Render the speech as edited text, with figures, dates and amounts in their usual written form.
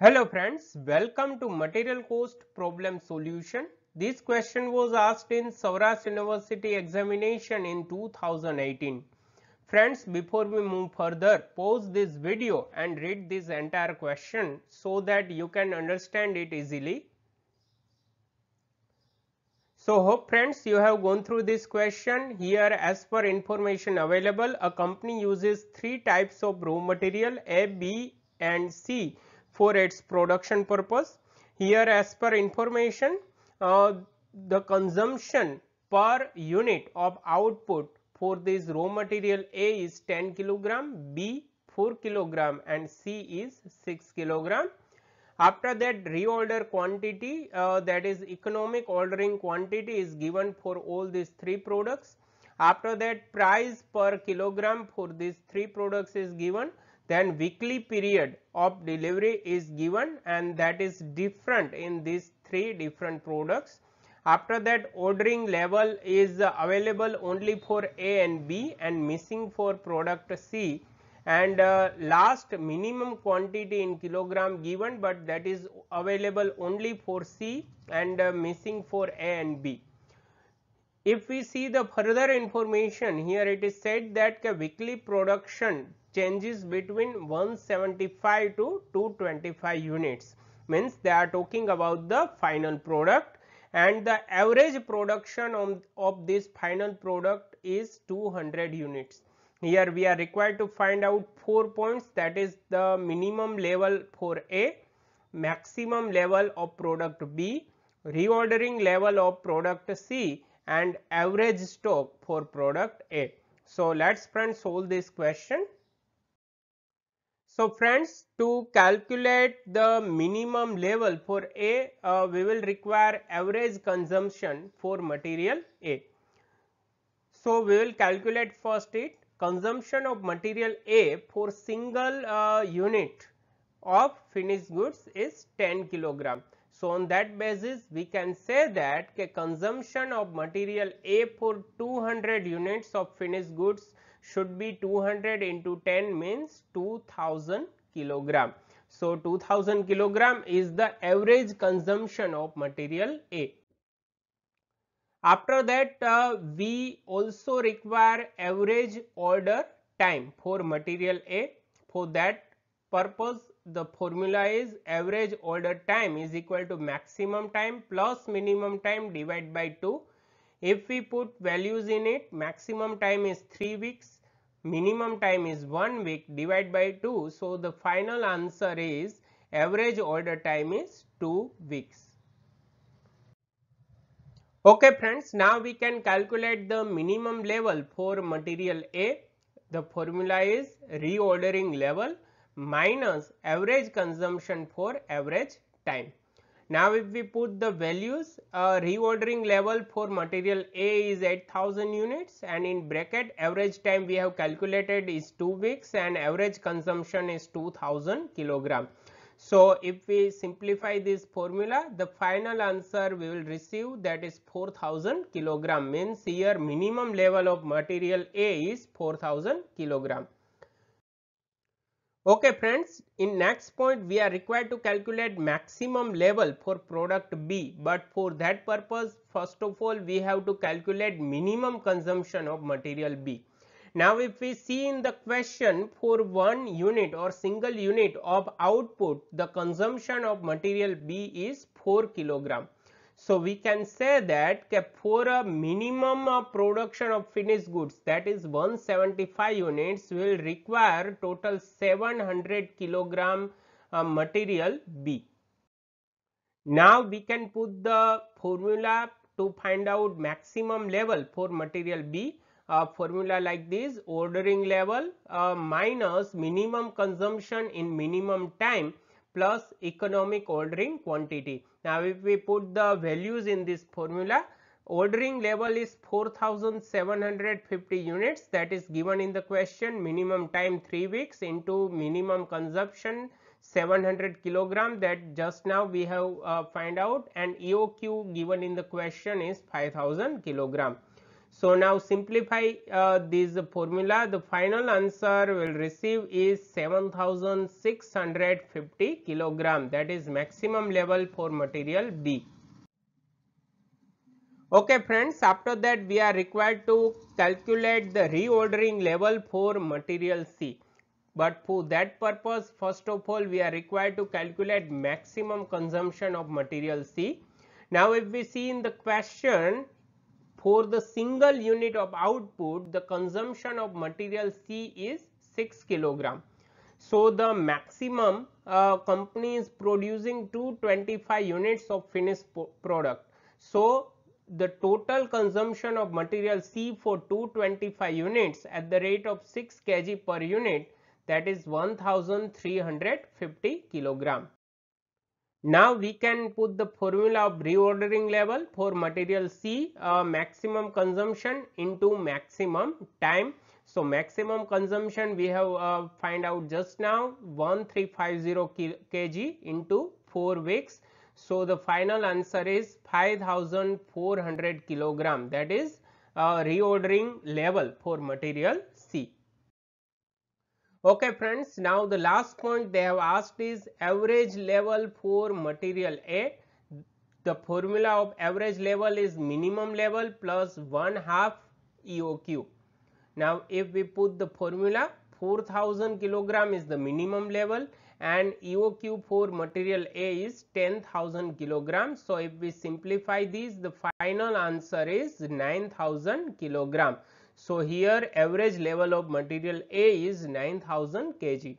Hello friends, welcome to Material Cost Problem Solution. This question was asked in Saurashtra University examination in 2018. Friends, before we move further, pause this video and read this entire question so that you can understand it easily. So, hope friends you have gone through this question. Here, as per information available, a company uses three types of raw material A, B and C for its production purpose. Here, as per information, the consumption per unit of output for this raw material A is 10 kilogram, B 4 kilogram and C is 6 kilogram. After that, reorder quantity, that is economic ordering quantity, is given for all these three products. After that, price per kilogram for these three products is given. Then weekly period of delivery is given, and that is different in these three different products. After that, ordering level is available only for A and B and missing for product C, and last minimum quantity in kilogram given, but that is available only for C and missing for A and B. If we see the further information, here it is said that the weekly production changes between 175 to 225 units, means they are talking about the final product, and the average production of this final product is 200 units. Here we are required to find out 4 points, that is the minimum level for A, maximum level of product B, reordering level of product C and average stock for product A. So, let us friends solve this question. So, friends, to calculate the minimum level for A, we will require average consumption for material A. So, we will calculate first it consumption of material A for single unit of finished goods is 10 kilogram. So, on that basis we can say that consumption of material A for 200 units of finished goods should be 200 into 10 means 2000 kilogram. So, 2000 kilogram is the average consumption of material A. After that, we also require average order time for material A. For that purpose, the formula is average order time is equal to maximum time plus minimum time divided by 2. If we put values in it, maximum time is 3 weeks, minimum time is 1 week, divided by 2. So, the final answer is average order time is 2 weeks. Okay friends, now we can calculate the minimum level for material A. The formula is reordering level minus average consumption for average time. Now, if we put the values, reordering level for material A is 8000 units, and in bracket average time we have calculated is 2 weeks and average consumption is 2000 kilogram. So, if we simplify this formula, the final answer we will receive, that is 4000 kilogram, means here minimum level of material A is 4000 kilogram. Okay friends, in next point we are required to calculate maximum level for product B, but for that purpose first of all we have to calculate minimum consumption of material B. Now, if we see in the question, for one unit or single unit of output, the consumption of material B is 4 kilogram. So, we can say that for a minimum production of finished goods, that is 175 units, will require total 700 kilogram material B. Now, we can put the formula to find out maximum level for material B. Formula like this: ordering level minus minimum consumption in minimum time plus economic ordering quantity. Now, if we put the values in this formula, ordering level is 4750 units, that is given in the question, minimum time 3 weeks into minimum consumption 700 kilogram, that just now we have find out, and EOQ given in the question is 5000 kilogram. So now simplify this formula. The final answer will receive is 7650 kilogram, that is maximum level for material B. Okay friends, after that we are required to calculate the reordering level for material C. But for that purpose, first of all we are required to calculate maximum consumption of material C. Now if we see in the question, for the single unit of output, the consumption of material C is 6 kilogram. So the maximum company is producing 225 units of finished product. So the total consumption of material C for 225 units at the rate of 6 kg per unit, that is 1350 kilogram. Now we can put the formula of reordering level for material C, maximum consumption into maximum time. So maximum consumption we have find out just now, 1350 kg into 4 weeks. So the final answer is 5400 kilogram, that is reordering level for material C. Okay friends, now the last point they have asked is average level for material A. The formula of average level is minimum level plus 1/2 EOQ. Now if we put the formula, 4000 kilogram is the minimum level and EOQ for material A is 10,000 kilogram. So if we simplify these, the final answer is 9000 kilogram. So here average level of material A is 9000 kg.